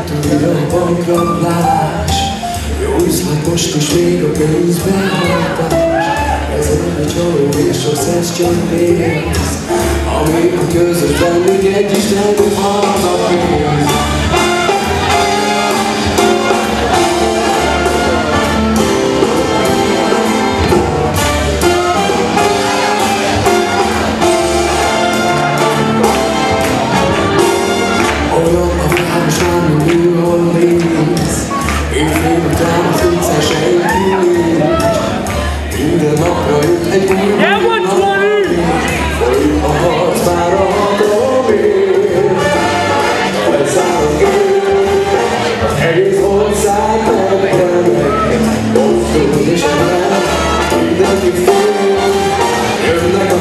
Túl a bankrablás, jó üzlet mostos még a pénzbehatás. Ez egy csaló és rossz, ez csak pénz, amíg a közös bennünk egy Istenünk halad a pénz. Olyan a város már, mint New Orleans, éjfél után az utcán senki nincs. Minden napra jött egy új napfény, folyik a harc már a hatalomért. Leszáll a gép, egész ország megbrend, osztod és emel, mindenki fél, jönnek a